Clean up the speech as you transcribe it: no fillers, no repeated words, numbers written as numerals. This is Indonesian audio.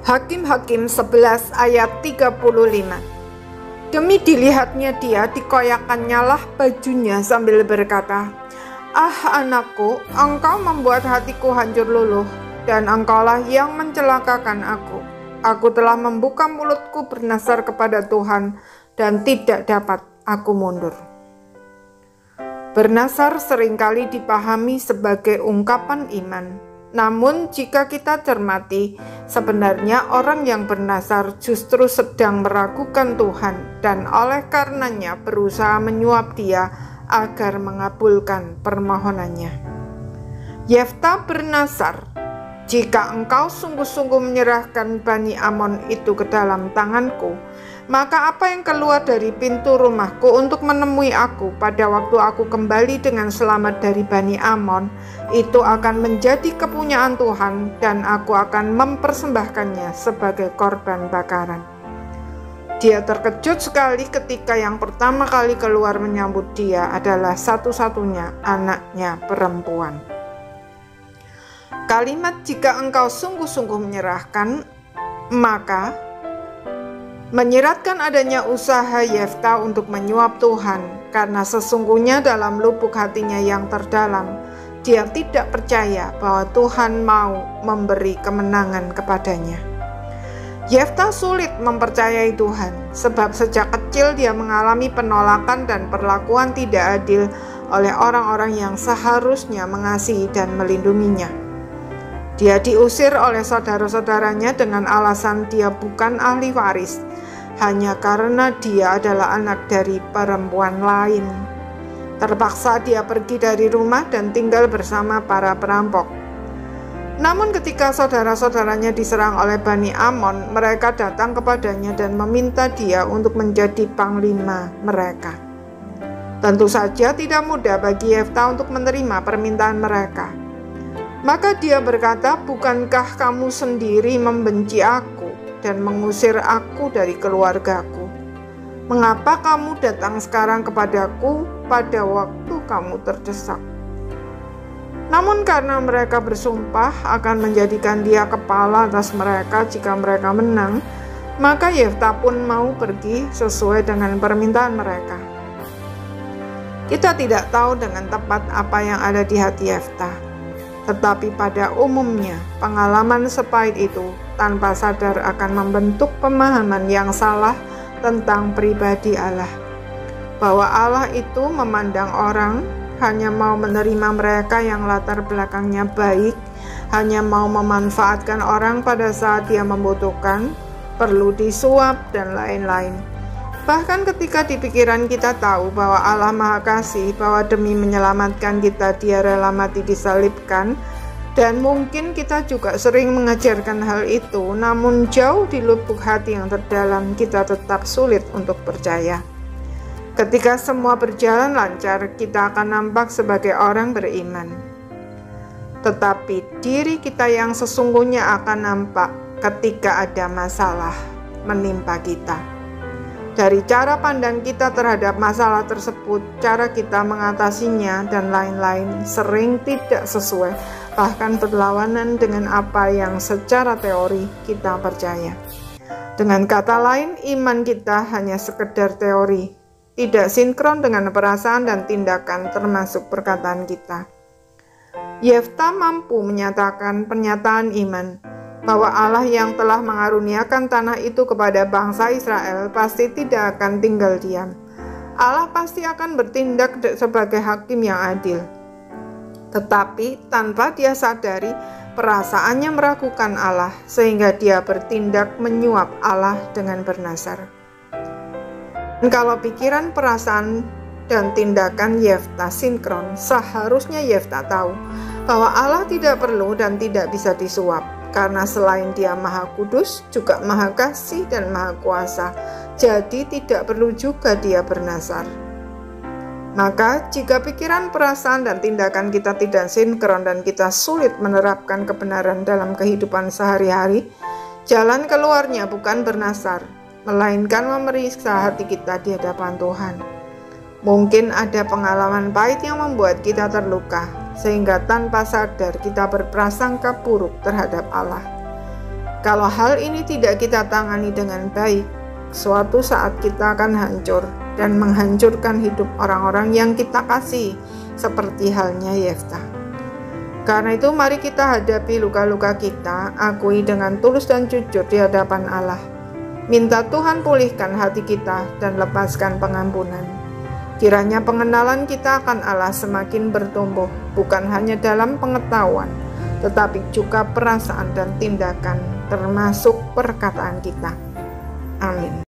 Hakim-Hakim 11 ayat 35. Demi dilihatnya dia, dikoyakannya lah bajunya sambil berkata, "Ah anakku, engkau membuat hatiku hancur luluh, dan engkaulah yang mencelakakan aku. Aku telah membuka mulutku bernasar kepada Tuhan, dan tidak dapat aku mundur." Bernasar seringkali dipahami sebagai ungkapan iman. Namun jika kita cermati, sebenarnya orang yang bernasar justru sedang meragukan Tuhan dan oleh karenanya berusaha menyuap Dia agar mengabulkan permohonannya. Yefta bernasar, "Jika engkau sungguh-sungguh menyerahkan Bani Amon itu ke dalam tanganku, maka apa yang keluar dari pintu rumahku untuk menemui aku pada waktu aku kembali dengan selamat dari Bani Amon, itu akan menjadi kepunyaan Tuhan dan aku akan mempersembahkannya sebagai korban bakaran." Dia terkejut sekali ketika yang pertama kali keluar menyambut dia adalah satu-satunya anaknya perempuan. Kalimat "jika engkau sungguh-sungguh menyerahkan" maka menyiratkan adanya usaha Yefta untuk menyuap Tuhan, karena sesungguhnya dalam lubuk hatinya yang terdalam, dia tidak percaya bahwa Tuhan mau memberi kemenangan kepadanya. Yefta sulit mempercayai Tuhan, sebab sejak kecil dia mengalami penolakan dan perlakuan tidak adil oleh orang-orang yang seharusnya mengasihi dan melindunginya. Dia diusir oleh saudara-saudaranya dengan alasan dia bukan ahli waris, hanya karena dia adalah anak dari perempuan lain. Terpaksa dia pergi dari rumah dan tinggal bersama para perampok. Namun ketika saudara-saudaranya diserang oleh Bani Amon, mereka datang kepadanya dan meminta dia untuk menjadi panglima mereka. Tentu saja tidak mudah bagi Yefta untuk menerima permintaan mereka. Maka dia berkata, "Bukankah kamu sendiri membenci aku dan mengusir aku dari keluargaku? Mengapa kamu datang sekarang kepadaku pada waktu kamu terdesak?" Namun karena mereka bersumpah akan menjadikan dia kepala atas mereka jika mereka menang, maka Yefta pun mau pergi sesuai dengan permintaan mereka. Kita tidak tahu dengan tepat apa yang ada di hati Yefta, tetapi pada umumnya pengalaman sepahit itu tanpa sadar akan membentuk pemahaman yang salah tentang pribadi Allah, bahwa Allah itu memandang orang, hanya mau menerima mereka yang latar belakangnya baik, hanya mau memanfaatkan orang pada saat dia membutuhkan, perlu disuap, dan lain-lain. Bahkan ketika di pikiran kita tahu bahwa Allah Maha Kasih, bahwa demi menyelamatkan kita dia rela mati disalibkan, dan mungkin kita juga sering mengajarkan hal itu, namun jauh di lubuk hati yang terdalam kita tetap sulit untuk percaya. Ketika semua berjalan lancar, kita akan nampak sebagai orang beriman. Tetapi diri kita yang sesungguhnya akan nampak ketika ada masalah menimpa kita. Dari cara pandang kita terhadap masalah tersebut, cara kita mengatasinya, dan lain-lain sering tidak sesuai, bahkan berlawanan dengan apa yang secara teori kita percaya. Dengan kata lain, iman kita hanya sekedar teori, tidak sinkron dengan perasaan dan tindakan termasuk perkataan kita. Yefta mampu menyatakan pernyataan iman, bahwa Allah yang telah mengaruniakan tanah itu kepada bangsa Israel pasti tidak akan tinggal diam. Allah pasti akan bertindak sebagai hakim yang adil. Tetapi tanpa dia sadari, perasaannya meragukan Allah, sehingga dia bertindak menyuap Allah dengan bernasar. Dan kalau pikiran, perasaan, dan tindakan Yefta sinkron, seharusnya Yefta tahu bahwa Allah tidak perlu dan tidak bisa disuap. Karena selain dia Maha Kudus, juga Maha Kasih dan Maha Kuasa, jadi tidak perlu juga dia bernasar. Maka jika pikiran, perasaan, dan tindakan kita tidak sinkron dan kita sulit menerapkan kebenaran dalam kehidupan sehari-hari, jalan keluarnya bukan bernasar, melainkan memeriksa hati kita di hadapan Tuhan. Mungkin ada pengalaman pahit yang membuat kita terluka, sehingga tanpa sadar kita berprasangka buruk terhadap Allah. Kalau hal ini tidak kita tangani dengan baik, suatu saat kita akan hancur dan menghancurkan hidup orang-orang yang kita kasih, seperti halnya Yeftah. Karena itu mari kita hadapi luka-luka kita, akui dengan tulus dan jujur di hadapan Allah. Minta Tuhan pulihkan hati kita dan lepaskan pengampunan. Kiranya pengenalan kita akan Allah semakin bertumbuh, bukan hanya dalam pengetahuan, tetapi juga perasaan dan tindakan, termasuk perkataan kita. Amin.